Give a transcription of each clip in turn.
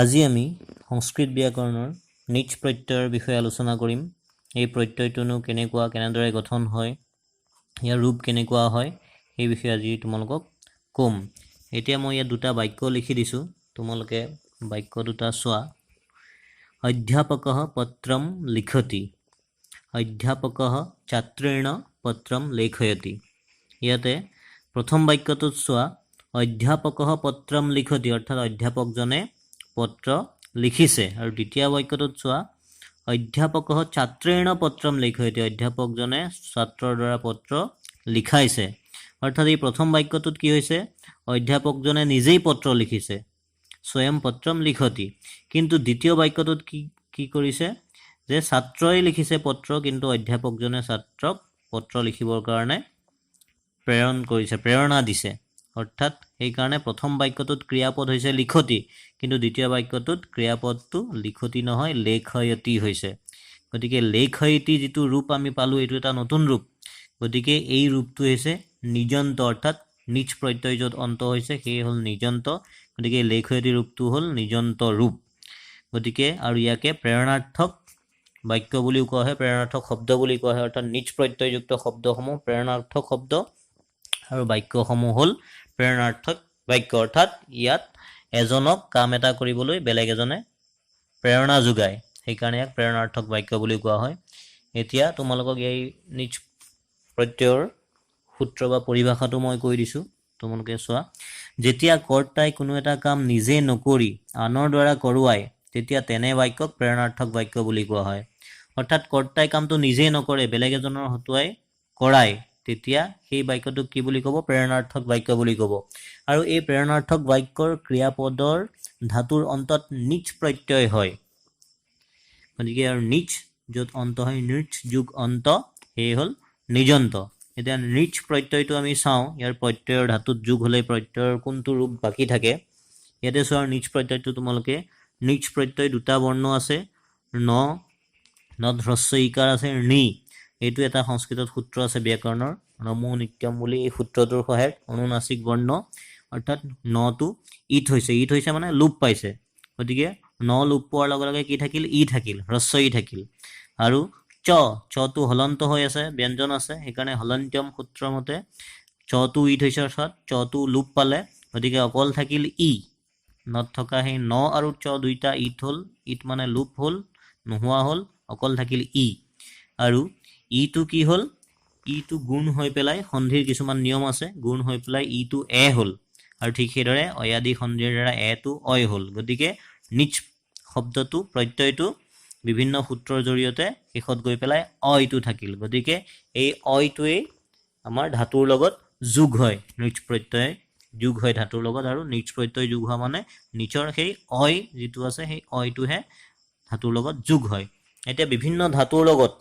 আজি আমি সংস্কৃত ব্যাকৰণৰ নিজ প্ৰত্যয়ৰ বিষয়ে আলোচনা কৰিম। এই প্ৰত্যয়টোনো কেনেদৰে গঠন হয়, ইয়াৰ ৰূপ কেনেকুৱা হয়, সেই বিষয়ে আজি তোমালোকক ক'ম। এতিয়া মই ইয়াত দুটা বাক্য লিখি দিছোঁ, তোমালোকে বাক্য দুটা চোৱা। অধ্যাপকঃ পত্ৰম লিখতি, অধ্যাপকঃ ছাত্ৰেণ পত্ৰম লেখয়তি। ইয়াতে প্ৰথম বাক্যটোত চোৱা, অধ্যাপকঃ পত্ৰম লিখতি অৰ্থাৎ অধ্যাপকজনে পত্ৰ লিখিছে, আৰু দ্বিতীয় বাক্যটোত চোৱা, অধ্যাপকঃ ছাত্ৰেণ পত্ৰম লেখয়তি অধ্যাপকজনে ছাত্ৰৰ দ্বাৰা পত্ৰ লিখাইছে। অৰ্থাৎ এই প্ৰথম বাক্যটোত কি হৈছে, অধ্যাপকজনে নিজেই পত্ৰ লিখিছে, স্বয়ং পত্ৰম লিখতি। কিন্তু দ্বিতীয় বাক্যটোত কি কৰিছে, যে ছাত্ৰই লিখিছে পত্ৰ, কিন্তু অধ্যাপকজনে ছাত্ৰক পত্ৰ লিখিবৰ কাৰণে প্ৰেৰণ কৰিছে, প্ৰেৰণা দিছে। অৰ্থাৎ সেইকাৰণে প্ৰথম বাক্যটোত ক্ৰিয়াপদ হৈছে লিখতি, কিন্তু দ্বিতীয় বাক্যটোত ক্ৰিয়াপদটো লিখতি নহয়, লেখয়তি হৈছে। গতিকে লেখয়তি যিটো ৰূপ আমি পালোঁ, এইটো এটা নতুন ৰূপ। গতিকে এই ৰূপটো হৈছে নিজন্ত, অৰ্থাৎ নিজ প্ৰত্যয় য'ত অন্ত হৈছে সেয়ে হ'ল নিজন্ত। গতিকে লেখয়তি ৰূপটো হ'ল নিজন্ত ৰূপ। গতিকে আৰু ইয়াকে প্ৰেৰণাৰ্থক বাক্য বুলিও কোৱা হয়, প্ৰেৰণাৰ্থক শব্দ বুলি কোৱা হয়। অৰ্থাৎ নিজ প্ৰত্যয়যুক্ত শব্দসমূহ প্ৰেৰণাৰ্থক শব্দ, আৰু বাক্যসমূহ হ'ল প্ৰেৰণাৰ্থক বাক্য। অৰ্থাৎ ইয়াত এজনক কাম এটা কৰিবলৈ বেলেগ এজনে প্ৰেৰণা যোগায়, সেইকাৰণে ইয়াক প্ৰেৰণাৰ্থক বাক্য বুলি কোৱা হয়। এতিয়া তোমালোকক এই নিজ প্ৰত্যয়ৰ সূত্ৰ বা পৰিভাষাটো মই কৈ দিছোঁ, তোমালোকে চোৱা। যেতিয়া কৰ্তাই কোনো এটা কাম নিজে নকৰি আনৰ দ্বাৰা কৰোৱায়, তেতিয়া তেনে বাক্যক প্ৰেৰণাৰ্থক বাক্য বুলি কোৱা হয়। অৰ্থাৎ কৰ্তাই কামটো নিজেই নকৰে, বেলেগ এজনৰ হতুৱাই কৰায়, তেতিয়া সেই বাক্যটোক কি বুলি ক'ব, প্ৰেৰণাৰ্থক বাক্য বুলি ক'ব। আৰু এই প্ৰেৰণাৰ্থক বাক্যৰ ক্ৰিয়াপদৰ ধাতুৰ অন্তত নিজ প্ৰত্যয় হয়। গতিকে আৰু নিজ য'ত অন্ত হয়, নিজ যোগ অন্ত, সেয়ে হ'ল নিজন্ত। এতিয়া নিজ প্ৰত্যয়টো আমি চাওঁ, ইয়াৰ প্ৰত্যয়ৰ ধাতুত যোগ হ'লে প্ৰত্যয়ৰ কোনটো ৰূপ বাকী থাকে। ইয়াতে চোৱা, নিজ প্ৰত্যয়টো তোমালোকে, নিজ প্ৰত্যয় দুটা বৰ্ণ আছে, নত হ্ৰস্ব ইকাৰ আছে, নি। এইটো এটা সংস্কৃতত সূত্ৰ আছে ব্যাকৰণৰ, নমো নিত্যম বুলি। এই সূত্ৰটোৰ সহায়ত অনুনাসিক বৰ্ণ, অৰ্থাৎ নটো ইট হৈছে মানে লোপ পাইছে। গতিকে ন লোপ পোৱাৰ লগে লগে কি থাকিল, ই থাকিল, হ্ৰস্ব ই থাকিল। আৰু চটো হলন্ত হৈ আছে, ব্যঞ্জন আছে, সেইকাৰণে হলন্ত্যম সূত্ৰৰ মতে চটো ইট হৈছে, অৰ্থাৎ চটো লোপ পালে, গতিকে অকল থাকিল ই। নত থকা সেই ন আৰু চ দুইটা ইট হ'ল, ইট মানে লোপ হ'ল, নোহোৱা হ'ল, অকল থাকিল ই। আৰু ইটো কি হ'ল, ইটো গুণ হৈ পেলাই, সন্ধিৰ কিছুমান নিয়ম আছে, গুণ হৈ পেলাই ইটো এ হ'ল, আৰু ঠিক সেইদৰে অয়াদি সন্ধিৰ দ্বাৰা এটো অয় হ'ল। গতিকে নিজ শব্দটো, প্ৰত্যয়টো বিভিন্ন সূত্ৰৰ জৰিয়তে শেষত গৈ পেলাই অয়টো থাকিল। গতিকে এই অয়টোৱেই আমাৰ ধাতুৰ লগত যোগ হয়, নিজ প্ৰত্যয় যোগ হয় ধাতুৰ লগত, আৰু নিজ প্ৰত্যয় যোগ হোৱা মানে নিচৰ সেই অয় যিটো আছে, সেই অয়টোহে ধাতুৰ লগত যোগ হয়। এতিয়া বিভিন্ন ধাতুৰ লগত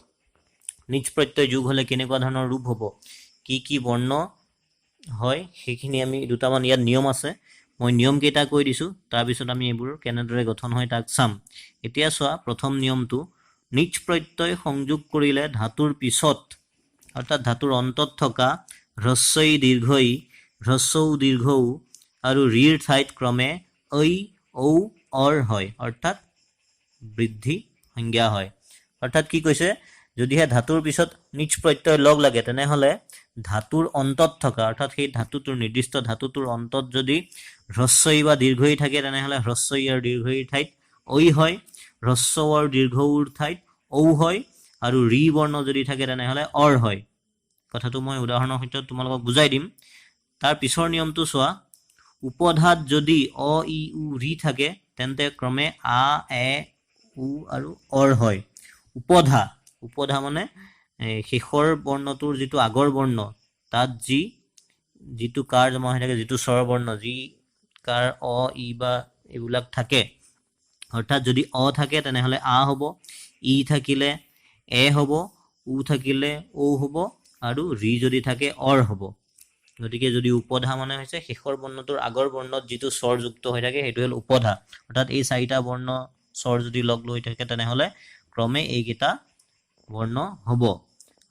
নিজ প্ৰত্যয় যোগ হ'লে কেনেকুৱা ধৰণৰ ৰূপ হ'ব, কি বৰ্ণ হয়, সেইখিনি আমি দুটামান ইয়াত নিয়ম আছে, মই নিয়মকেইটা কৈ দিছোঁ, তাৰপিছত আমি এইবোৰ কেনেদৰে গঠন হয় তাক চাম। এতিয়া চোৱা, প্ৰথম নিয়মটো, নিজ প্ৰত্যয় সংযোগ কৰিলে ধাতুৰ পিছত, অৰ্থাৎ ধাতুৰ অন্তত থকা হ্ৰস্বই দীৰ্ঘই, হ্ৰস্বও দীৰ্ঘও আৰু ৰিৰ ঠাইত ক্ৰমে ঐ ঔ অৰ হয়, অৰ্থাৎ বৃদ্ধি সংজ্ঞা হয়। অৰ্থাৎ কি কৈছে, যদিহে ধাতুৰ পিছত নিজ প্ৰত্যয় লগ লাগে, তেনেহ'লে ধাতুৰ অন্তত থকা, অৰ্থাৎ সেই ধাতুটোৰ নিৰ্দিষ্ট ধাতুটোৰ অন্তত যদি হ্ৰস্বই বা দীৰ্ঘই থাকে, তেনেহ'লে হ্ৰস্বই আৰু দীৰ্ঘইৰ ঠাইত ঐ হয়, হ্ৰস্ব আৰু দীৰ্ঘৰ ঠাইত ঔ হয়, আৰু ৰি বৰ্ণ যদি থাকে তেনেহ'লে অৰ হয়। কথাটো মই উদাহৰণৰ সৈতে তোমালোকক বুজাই দিম। তাৰ পিছৰ নিয়মটো চোৱা, উপধাত যদি অ ই উ ৰি থাকে, তেন্তে ক্ৰমে আ এ উ আৰু অৰ হয়। উপধা মানে শেষৰ বৰ্ণটোৰ যিটো আগৰ বৰ্ণ, তাত যিটো কাৰ জমা হৈ থাকে, যিটো স্বৰ বৰ্ণ, যি কাৰ অ ই বা এইবিলাক থাকে, অৰ্থাৎ যদি অ থাকে তেনেহ'লে আ হ'ব, ই থাকিলে এ হ'ব, উ থাকিলে ঔ হ'ব, আৰু ৰি যদি থাকে অৰ হ'ব। গতিকে যদি উপধা মানে হৈছে শেষৰ বৰ্ণটোৰ আগৰ বৰ্ণত যিটো স্বৰ যুক্ত হৈ থাকে, সেইটো হ'ল উপধা। অৰ্থাৎ এই চাৰিটা বৰ্ণ স্বৰ যদি লগ লৈ থাকে, তেনেহ'লে ক্ৰমে এইকেইটা বৰ্ণ হ'ব।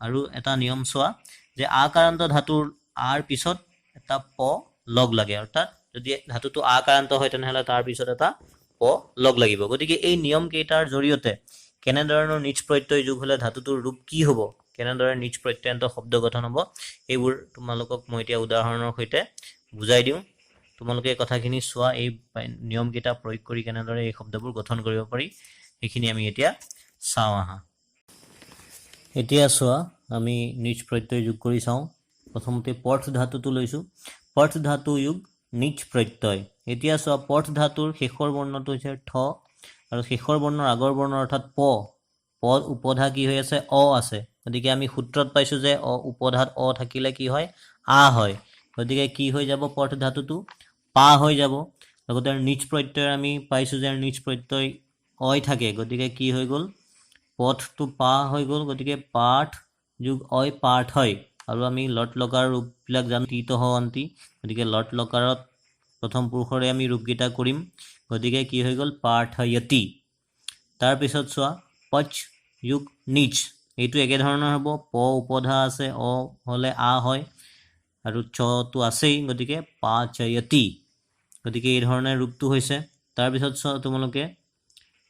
আৰু এটা নিয়ম চোৱা, যে আকাৰান্ত ধাতুৰ আৰ পিছত এটা প লগ লাগে, অৰ্থাৎ যদি ধাতুটো আকাৰান্ত হয়, তেনেহ'লে তাৰ পিছত এটা প লগ লাগিব গতিকে এই নিয়ম কেইটাৰ জৰিয়তে কেনেধৰণৰ নিজ প্ৰত্যয় যোগ হলে ধাতুটোৰ ৰূপ কি হ'ব কেনেদৰে নিজ প্ৰত্যয়ান্ত শব্দ গঠন হ'ব এইবোৰ তোমালোকক মই এতিয়া উদাহৰণৰ সৈতে বুজাই দিওঁ তোমালোকে কথাখিনি চোৱা এই নিয়ম কেইটা প্ৰয়োগ কৰি কেনেদৰে এই শব্দবোৰ গঠন কৰিব পাৰি এইখিনি আমি এতিয়া চাওঁ আহা এতিয়া চোৱা আমি নিজ প্ৰত্যয় যোগ কৰি চাওঁ প্ৰথমতে পৰ্থ ধাতুটো লৈছো পৰ্থ ধাতু যোগ নিজ প্ৰত্যয় এতিয়া চোৱা পৰ্থ ধাতুৰ শেষৰ বৰ্ণটো হৈছে ঠ আৰু শেষৰ বৰ্ণৰ আগৰ বৰ্ণ অৰ্থাৎ প পদ উপধা কি হৈ আছে অ আছে গতিকে আমি সূত্ৰত পাইছো যে অ উপধাত অ থাকিলে কি হয় আ হয় গতিকে কি হৈ যাব পৰ্থ ধাতুটো পা হৈ যাব লগতে নিজ প্ৰত্যয় আমি পাইছো যে নিজ প্ৰত্যয় অই থাকে গতিকে কি হৈ গ'ল পথটো পা হৈ গ'ল গতিকে পাঠ যোগ অই পাঠ হয় আৰু আমি লট লকাৰ ৰূপবিলাক জানো তিতহ অন্তি গতিকে লট লকাৰত প্ৰথম পুৰুষৰে আমি ৰূপকেইটা কৰিম গতিকে কি হৈ গ'ল পাঠয়তি তাৰপিছত চোৱা পচ যোগ নিজ এইটো একেধৰণৰ হ'ব প উপধা আছে অ হ'লে আ হয় আৰু চটো আছেই গতিকে পাচয়তি গতিকে এই ধৰণে ৰূপটো হৈছে তাৰপিছত চোৱা তোমালোকে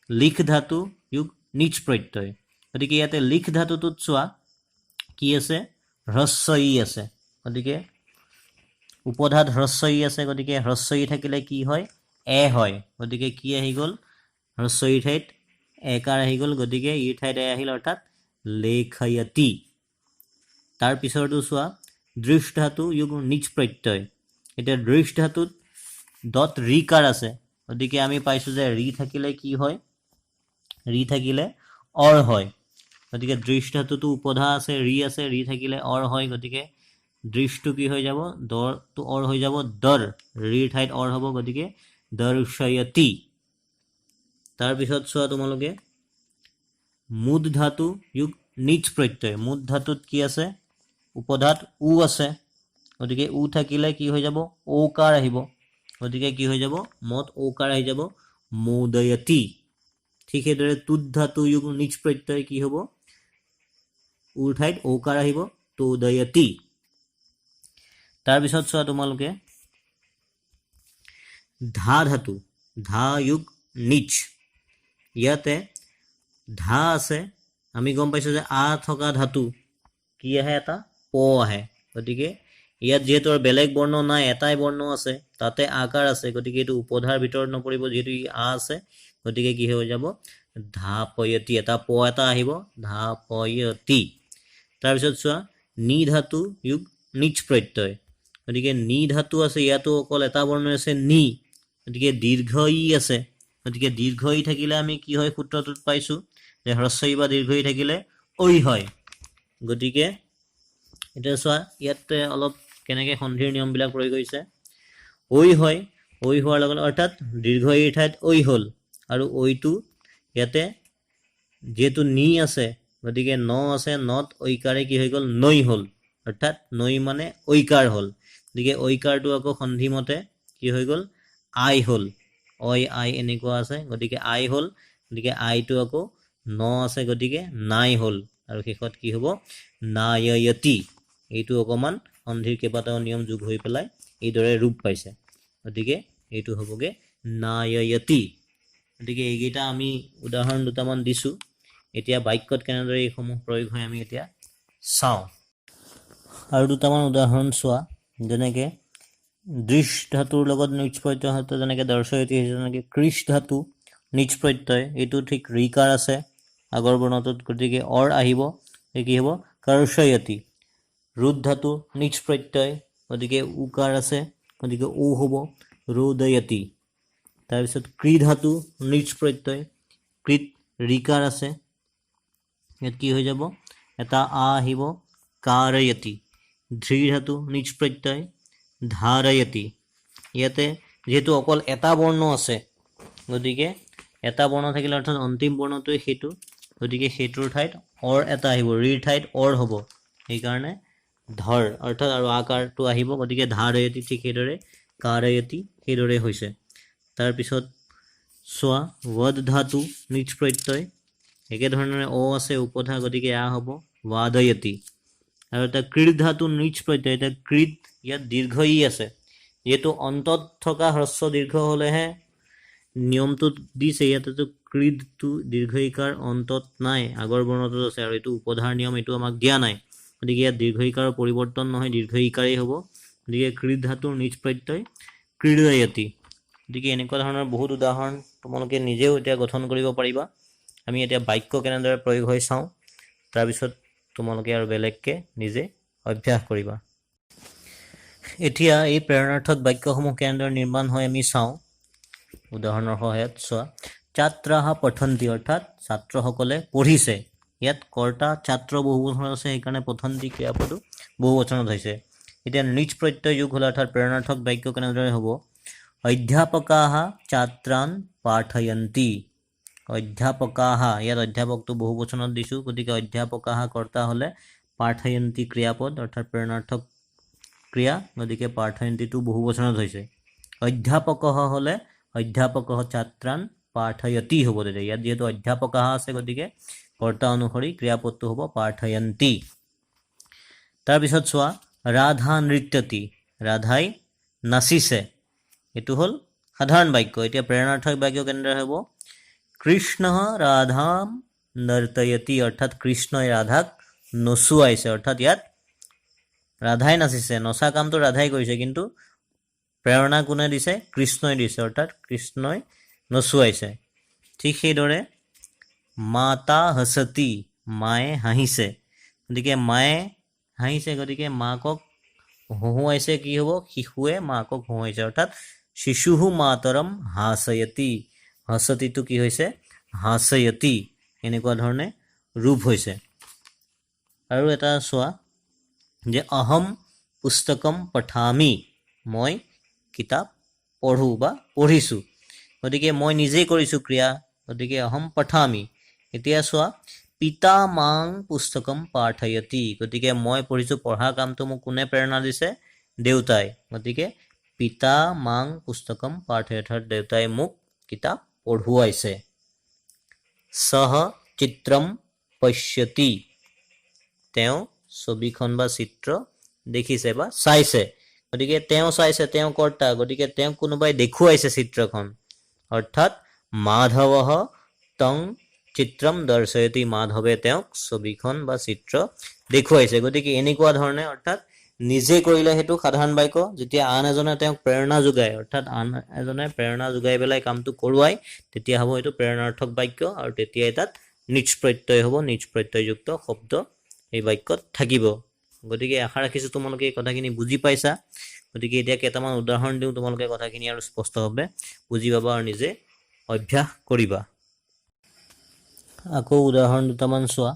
লিখ ধাতু যোগ নিজ প্ৰত্যয় গতিকে ইয়াতে লিখ ধাতুটোত চোৱা কি আছে হ্ৰস্ব ই আছে গতিকে উপধাত হ্ৰস্ব ই আছে গতিকে হ্ৰস্ব ই থাকিলে কি হয় এ হয় গতিকে কি আহি গ'ল হ্ৰস্ব ইৰ ঠাইত একাৰ আহি গ'ল গতিকে ইৰ ঠাইত এ আহিল অৰ্থাৎ লেখয়তি তাৰপিছৰটো চোৱা দৃশ ধাতু যোগ নিজ প্ৰত্যয় এতিয়া দৃশ ধাতুত দত ৰিকাৰ আছে গতিকে আমি পাইছো যে ৰি থাকিলে কি হয় ৰি থাকিলে অৰ হয় গতিকে দৃশ ধাতুটো উপধা আছে ৰি থাকিলে অৰ হয় গতিকে দৃশটো কি হৈ যাব দৰটো অৰ হৈ যাব দৰ ৰিৰ ঠাইত অৰ হ'ব গতিকে দৰ্শয়তি তাৰপিছত চোৱা তোমালোকে মুদ ধাতু যোগ নিজ প্ৰত্যয় মুদ ধাতুত কি আছে উপধাত উ আছে গতিকে উ থাকিলে কি হৈ যাব ঔকাৰ আহিব গতিকে কি হৈ যাব মত ঔকাৰ আহি যাব মোদয়তি ঠিক সেইদৰে তুদ ধাতু যোগ নিজ প্ৰত্যয় কি হ'ব উৰ ঠাইত ঔকাৰ আহিব তোদয়তি তাৰপিছত চোৱা তোমালোকে ধা ধাতু ধা যোগ নিজ ইয়াতে ধা আছে আমি গম পাইছো যে আ থকা ধাতু কি আহে এটা প আহে গতিকে ইয়াত যিহেতু বেলেগ বৰ্ণ নাই এটাই বৰ্ণ আছে তাতে আকাৰ আছে গতিকে এইটো উপধাৰ ভিতৰত নপৰিব যিহেতু ই আ আছে গতিকে কি হৈ যাব ধাপয়তি এটা প এটা আহিব ধাপয়তি তাৰপিছত চোৱা নি ধাতু যোগ নিজ প্ৰত্যয় গতিকে নি ধাতু আছে ইয়াতো অকল এটা বৰ্ণ আছে নি গতিকে দীৰ্ঘ ই আছে গতিকে দীৰ্ঘ ই থাকিলে আমি কি হয় সূত্ৰটোত পাইছো যে হ্ৰস্ব ই বা দীৰ্ঘ ই থাকিলে ঐ হয় গতিকে এতিয়া চোৱা ইয়াতে অলপ কেনেকৈ সন্ধিৰ নিয়মবিলাক প্ৰয়োগ হৈছে ঐ হয় ঐ হোৱাৰ লগে লগে অৰ্থাৎ দীৰ্ঘ ইৰ ঠাইত ঐ হ'ল আৰু ঐটো ইয়াতে যিহেতু নি আছে গতিকে ন আছে নত ঐকাৰে কি হৈ গ'ল নৈ হ'ল অৰ্থাৎ নৈ মানে ঐকাৰ হ'ল গতিকে ঐকাৰটো আকৌ সন্ধি মতে কি হৈ গ'ল আই হ'ল ঐ আই এনেকুৱা আছে গতিকে আই হ'ল গতিকে আইটো আকৌ ন আছে গতিকে নাই হ'ল আৰু শেষত কি হ'ব নায়য়তি এইটো অকণমান সন্ধিৰ কেইবাটাও নিয়ম যোগ হৈ পেলাই এইদৰে ৰূপ পাইছে গতিকে এইটো হ'বগৈ নায়য়তি গতিকে এইকেইটা আমি উদাহৰণ দুটামান দিছোঁ এতিয়া বাক্যত কেনেদৰে এইসমূহ প্ৰয়োগ হয় আমি এতিয়া চাওঁ আৰু দুটামান উদাহৰণ চোৱা যেনেকৈ দৃশ ধাতুৰ লগত নিজ প্ৰত্যয় হয়তো যেনেকৈ দৰ্শয়তি হৈছে যেনেকৈ কৃষ ধাতু নিজ প্ৰত্যয় এইটো ঠিক ৰিকাৰ আছে আগৰ বৰ্ণটোত গতিকে অৰ আহিব এই কি হ'ব কৰ্ষয়তি ৰুদ ধাতু নিজ প্ৰত্যয় গতিকে উকাৰ আছে গতিকে ও হ'ব ৰোদয়তি তাৰপিছত ক্ৰী ধাতু নিজ প্ৰত্যয় কৃত ৰিকাৰ আছে ইয়াত কি হৈ যাব এটা আ আহিব কাৰয়তি ধৃ ধাতু নিজ প্ৰত্যয় ধাৰয়তি ইয়াতে যেহেতু অকল এটা বৰ্ণ আছে গতিকে এটা বৰ্ণ থাকিলে অৰ্থাৎ অন্তিম বৰ্ণটোৱে সেইটো গতিকে সেইটোৰ ঠাইত অৰ এটা আহিব ৰিৰ ঠাইত অৰ হ'ব সেইকাৰণে ধৰ অৰ্থাৎ আৰু আকাৰটো আহিব গতিকে ধাৰয়তি ঠিক সেইদৰে কাৰয়তি সেইদৰে হৈছে তাৰপিছত চোৱা ৱদ ধাতু নিজ প্ৰত্যয় একেধৰণেৰে অ আছে উপধা গতিকে আ হ'ব ৱাদয়তি আৰু এটা কৃত ধাতু নিজ প্ৰত্যয় এতিয়া কৃত ইয়াত দীৰ্ঘ ই আছে যিহেতু অন্তত থকা হ্ৰস্ব দীৰ্ঘ হ'লেহে নিয়মটো দিছে ইয়াতেতো ক্ৰীডটো দীৰ্ঘ ইকাৰ অন্তত নাই, আগৰ বৰ্ণটোত আছে, আৰু এইটো উপধাৰ নিয়ম, এইটো আমাক দিয়া নাই। গতিকে ইয়াত দীৰ্ঘ ইকাৰৰ পৰিৱৰ্তন নহয়, দীৰ্ঘ ইকাৰেই হ'ব। গতিকে ক্ৰীড ধাতুৰ নিজ প্ৰত্যয় ক্ৰীড়য়তি। গতিকে এনেকুৱা ধৰণৰ বহুত উদাহৰণ তোমালোকে নিজেও এতিয়া গঠন কৰিব পাৰিবা। আমি এতিয়া বাক্য কেনেদৰে প্ৰয়োগ হৈ চাওঁ, তাৰপিছত তোমালোকে আৰু বেলেগকৈ নিজে অভ্যাস কৰিবা। এতিয়া এই প্ৰেৰণাৰ্থক বাক্যসমূহ কেনেদৰে নিৰ্মাণ হয় আমি চাওঁ উদাহৰণৰ সহায়ত। চোৱা, ছাত্ৰাহা পঠন্তি, অৰ্থাৎ ছাত্ৰসকলে পঢ়িছে। ইয়াত কৰ্তা ছাত্ৰ বহুবচনত আছে, সেইকাৰণে পঠন্তি ক্ৰিয়াপদো বহুবচনত হৈছে। এতিয়া নিজ প্ৰত্যয় যোগ হ'লে অৰ্থাৎ প্ৰেৰণাৰ্থক বাক্য কেনেদৰে হ'ব? অধ্যাপকাহা ছাত্ৰান পাঠয়ন্তি। অধ্যাপকাহা, ইয়াত অধ্যাপকটো বহুবচনত দিছোঁ, গতিকে অধ্যাপকাহা কৰ্তা হ'লে পাঠয়ন্তি ক্ৰিয়াপদ অৰ্থাৎ প্ৰেৰণাৰ্থক ক্ৰিয়া, গতিকে পাঠয়ন্তিটো বহুবচনত হৈছে। অধ্যাপকহ হ'লে অধ্যাপকহ ছাত্ৰান পাঠয়তি হ'ব। তেতিয়া ইয়াত যিহেতু অধ্যাপকাহা আছে, গতিকে কৰ্তা অনুসৰি ক্ৰিয়াপদটো হ'ব পাঠয়ন্তি। তাৰপিছত চোৱা, ৰাধা নৃত্যতি, ৰাধাই নাচিছে। এইটো হ'ল সাধাৰণ বাক্য। এতিয়া প্ৰেৰণাৰ্থক বাক্য কেনেদৰে হ'ব? কৃষ্ণ ৰাধাম নৰ্তয়তি, অৰ্থাৎ কৃষ্ণই ৰাধাক নচুৱাইছে। অৰ্থাৎ ইয়াত ৰাধাই নাচিছে, নচা কামটো ৰাধাই কৰিছে, কিন্তু প্ৰেৰণা কোনে দিছে? কৃষ্ণই দিছে, অৰ্থাৎ কৃষ্ণই নচুৱাইছে। ঠিক সেইদৰে মাতা হসতি, মায়ে হাঁহিছে। গতিকে মায়ে হাঁহিছে, গতিকে মাকক হঁহুৱাইছে, কি হ'ব? শিশুৱে মাকক হঁহুৱাইছে, অৰ্থাৎ শিশুহু মাতৰম হাসয়তি। হসতিটো কি হৈছে? হাসয়তি। এনেকুৱা ধৰণে ৰূপ হৈছে। আৰু এটা চোৱা যে অহম পুস্তকম পঠামি, মই কিতাপ পঢ়োঁ বা পঢ়িছোঁ। গতিকে মই নিজেই কৰিছোঁ ক্ৰিয়া, গতিকে অহম পঠামি। এতিয়া চোৱা, পিতা মাং পুস্তকম পাঠয়তি, গতিকে মই পঢ়িছোঁ, পঢ়া কামটো মোক কোনে প্ৰেৰণা দিছে? দেউতাই। গতিকে পিতা মাং পুস্তকম পাঠয়তি, অৰ্থাৎ দেউতাই মোক কিতাপ পঢ়ুৱাইছে। সহ চিত্ৰম পশ্যতি, তেওঁ ছবিখন বা চিত্ৰ দেখিছে বা চাইছে। গতিকে তেওঁ চাইছে, তেওঁ কৰ্তা, গতিকে তেওঁক কোনোবাই দেখুৱাইছে চিত্ৰখন, অৰ্থাৎ মাধৱঃ তং চিত্ৰম দৰ্শয়তি, মাধৱে তেওঁক ছবিখন বা চিত্ৰ দেখুৱাইছে। গতিকে এনেকুৱা ধৰণে, অৰ্থাৎ নিজে কৰিলে সেইটো সাধাৰণ বাক্য, যেতিয়া আন এজনে তেওঁক প্ৰেৰণা যোগায়, অৰ্থাৎ আন এজনে প্ৰেৰণা যোগাই পেলাই কামটো কৰোৱায়, তেতিয়া হ'ব এইটো প্ৰেৰণাৰ্থক বাক্য, আৰু তেতিয়াই তাত নিজ প্ৰত্যয় হ'ব, নিজ প্ৰত্যয়যুক্ত শব্দ এই বাক্যত থাকিব। গতিকে আশা ৰাখিছোঁ তোমালোকে এই কথাখিনি বুজি পাইছা। গতিকে এতিয়া কেইটামান উদাহৰণ দিওঁ, তোমালোকে কথাখিনি আৰু স্পষ্টভাৱে বুজি পাবা আৰু নিজে অভ্যাস কৰিবা। আকৌ উদাহৰণ দুটামান চোৱা।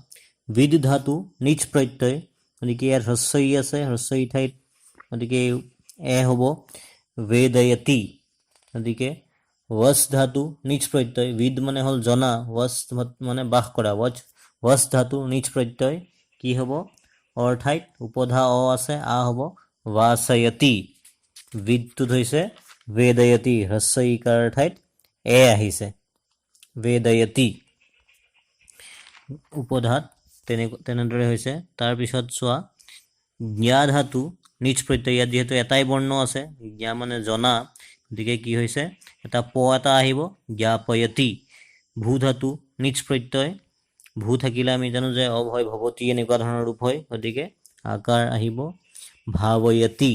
বিদ ধাতু নিজ প্ৰত্যয়, গতিকে ইয়াত হ্ৰস্ব ই আছে, হ্ৰস্ব ই ঠাইত গতিকে এ হ'ব বেদয়তি। গতিকে ৱচ ধাতু নিজ প্ৰত্যয়, বিদ মানে হ'ল জনা, ৱচ মানে বাস কৰা, ৱচ ধাতু নিজ প্ৰত্যয় কি হ'ব? অৰ ঠাইত উপধা অ আছে, আ হ'ব ৱাচয়তি। বিদটোত হৈছে বেদয়তি, হ্ৰস্ব ইকাৰৰ ঠাইত এ আহিছে, বেদয়তি। উপধাত তেনেদৰে হৈছে। তাৰপিছত চোৱা, জ্ঞা ধাতু নিজ প্ৰত্যয়, ইয়াত যিহেতু এটাই বৰ্ণ আছে, জ্ঞা মানে জনা, গতিকে কি হৈছে? এটা প এটা আহিব, জ্ঞাপয়তি। ভূ ধাতু নিজ প্ৰত্যয়, ভূ থাকিলে আমি জানো যে অব হয় ভৱতী, এনেকুৱা ধৰণৰ ৰূপ হয়, গতিকে আকাৰ আহিব ভাৱয়তি।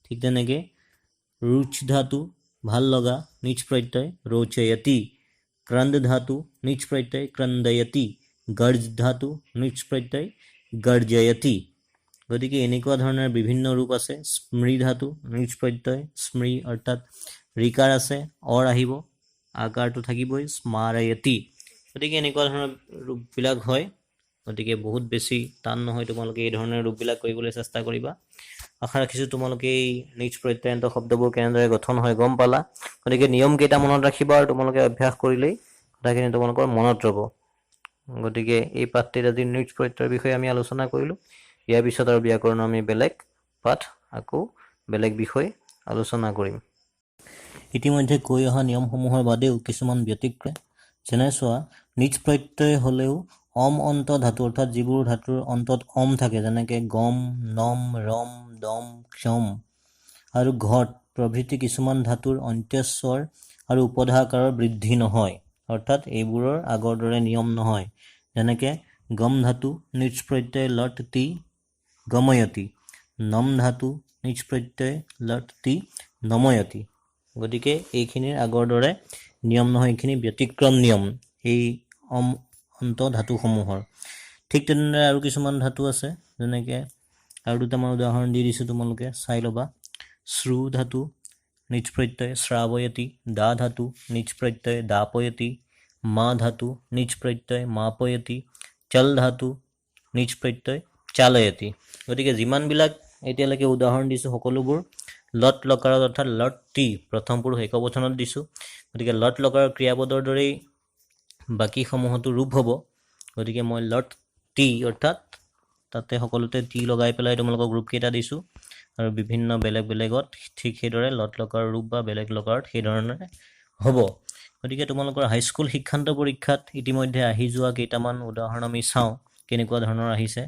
ঠিক তেনেকৈ ৰুচ ধাতু ভাল লগা নিজ প্ৰত্যয়, ৰোচয়তি। ক্ৰন্দ ধাতু নিজ প্ৰত্যয়, ক্ৰন্দয়তি। গৰ্জ ধাতু নিজ প্ৰত্যয়, গৰ্জয়তি। গতিকে এনেকুৱা ধৰণৰ বিভিন্ন ৰূপ আছে। স্মৃ ধাতু নিজ প্ৰত্যয়, স্মৃ অৰ্থাৎ ৰিকাৰ আছে, অৰ আহিব, আকাৰটো থাকিবই, স্মাৰয়তি। গতিকে এনেকুৱা ধৰণৰ ৰূপবিলাক হয়। গতিকে বহুত বেছি টান নহয়, তোমালোকে এই ধৰণৰ ৰূপবিলাক কৰিবলৈ চেষ্টা কৰিবা। আশা ৰাখিছোঁ তোমালোকে এই নিজ প্ৰত্যয়ন্ত শব্দবোৰ কেনেদৰে গঠন হয় গম পালা। গতিকে নিয়ম কেইটা মনত ৰাখিবা, আৰু তোমালোকে অভ্যাস কৰিলেই কথাখিনি তোমালোকৰ মনত ৰ'ব। গতিকে এই পাঠটিত আজি নিজ প্ৰত্যয়ৰ বিষয়ে আমি আলোচনা কৰিলোঁ। ইয়াৰ পিছত আৰু ব্যাকৰণৰ আমি বেলেগ পাঠ আকৌ বেলেগ বিষয় আলোচনা কৰিম। ইতিমধ্যে কৈ অহা নিয়মসমূহৰ বাদেও কিছুমান ব্যতিক্ৰম, যেনে চোৱা, নিজ প্ৰত্যয় হ'লেও অম অন্ত ধাতু, অৰ্থাৎ যিবোৰ ধাতুৰ অন্তত অম থাকে, যেনেকৈ গম, নম, ৰম, দম, ক্ষম আৰু ঘট প্ৰভৃতি কিছুমান ধাতুৰ অন্ত্যস্বৰ আৰু উপধাকাৰৰ বৃদ্ধি নহয়, অৰ্থাৎ এইবোৰৰ আগৰ দৰে নিয়ম নহয়। যেনেকৈ গম ধাতু নিজ প্ৰত্যয় লট তি গময়তি, নম ধাতু নিজ প্ৰত্যয় লট তি নময়তি। গতিকে এইখিনিৰ আগৰ দৰে নিয়ম নহয়, এইখিনি ব্যতিক্ৰম নিয়ম এই অন্ত ধাতুসমূহৰ। ঠিক তেনেদৰে আৰু কিছুমান ধাতু আছে, যেনেকৈ আৰু দুটামান উদাহৰণ দি দিছোঁ, তোমালোকে চাই ল'বা। শ্ৰু ধাতু নিজ প্ৰত্যয় শ্ৰাৱয়তি, দা ধাতু নিজ প্ৰত্যয় দাপয়তি, মা ধাতু নিজ প্ৰত্যয় মাপয়তি, চল ধাতু নিজ প্ৰত্যয় চালয়তি। গতিকে যিমানবিলাক এতিয়ালৈকে উদাহৰণ দিছোঁ সকলোবোৰ লট লকাৰত অৰ্থাৎ লট টি প্ৰথম পুৰুষ একবচনত দিছোঁ। গতিকে লট লকাৰৰ ক্ৰিয়াপদৰ দৰেই বাকীসমূহতো ৰূপ হ'ব। গতিকে মই লট টি অৰ্থাৎ তাতে সকলোতে টি লগাই পেলাই তোমালোকক ৰূপকেইটা দিছোঁ, আৰু বিভিন্ন বেলেগ বেলেগত ঠিক সেইদৰে লট লকাৰৰ ৰূপ বা বেলেগ লকাৰত সেইধৰণে হ'ব। গতিকে তোমালোকৰ হাইস্কুল শিক্ষান্ত পৰীক্ষাত ইতিমধ্যে আহি যোৱা কেইটামান উদাহৰণ আমি চাওঁ কেনেকুৱা ধৰণৰ আহিছে।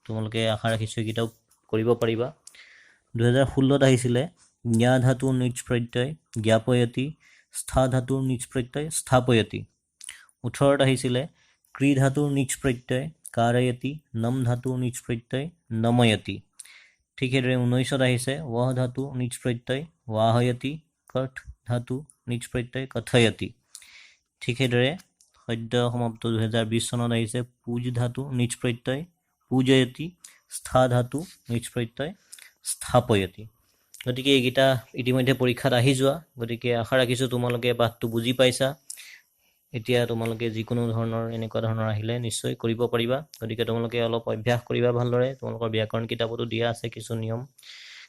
তোমালোকে আশা ৰাখিছোঁ এইকেইটাও কৰিব পাৰিবা। 2016ত আহিছিলে জ্ঞা ধাতুৰ নিজ প্ৰত্যয় জ্ঞাপয়তি, স্থা ধাতুৰ নিজ প্ৰত্যয় স্থাপয়তি। 18ত আহিছিলে ক্ৰী ধাতুৰ নিজ প্ৰত্যয় কাৰয়তি, নম ধাতুৰ নিজ প্ৰত্যয় নময়তি। ঠিক সেইদৰে 19ত আহিছে ৱহ ধাতু নিজ প্ৰত্যয় ৱাহয়তি, কঠ ধাতু নিজ প্ৰত্যয় কথয়তি। ঠিক সেইদৰে সদ্য সমাপ্ত 2020 চনত আহিছে পূজ ধাতু নিজ প্ৰত্যয় পূজয়তি, স্থা ধাতু নিজ প্ৰত্যয় স্থাপয়তি। গতিকে এইকেইটা ইতিমধ্যে পৰীক্ষাত আহি যোৱা। গতিকে আশা ৰাখিছোঁ তোমালোকে পাঠটো বুজি পাইছা। এতিয়া তোমালোকে যিকোনো ধৰণৰ এনেকুৱা ধৰণৰ আহিলে নিশ্চয় কৰিব পাৰিবা। গতিকে তোমালোকে অলপ অভ্যাস কৰিবা ভালদৰে। তোমালোকৰ ব্যাকৰণ কিতাপতো দিয়া আছে কিছু নিয়ম।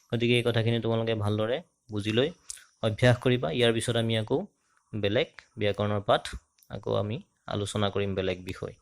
গতিকে এই কথাখিনি তোমালোকে ভালদৰে বুজি লৈ অভ্যাস কৰিবা। ইয়াৰ পিছত আমি আকৌ বেলেগ ব্যাকৰণৰ পাঠ আকৌ আমি আলোচনা কৰিম বেলেগ বিষয়।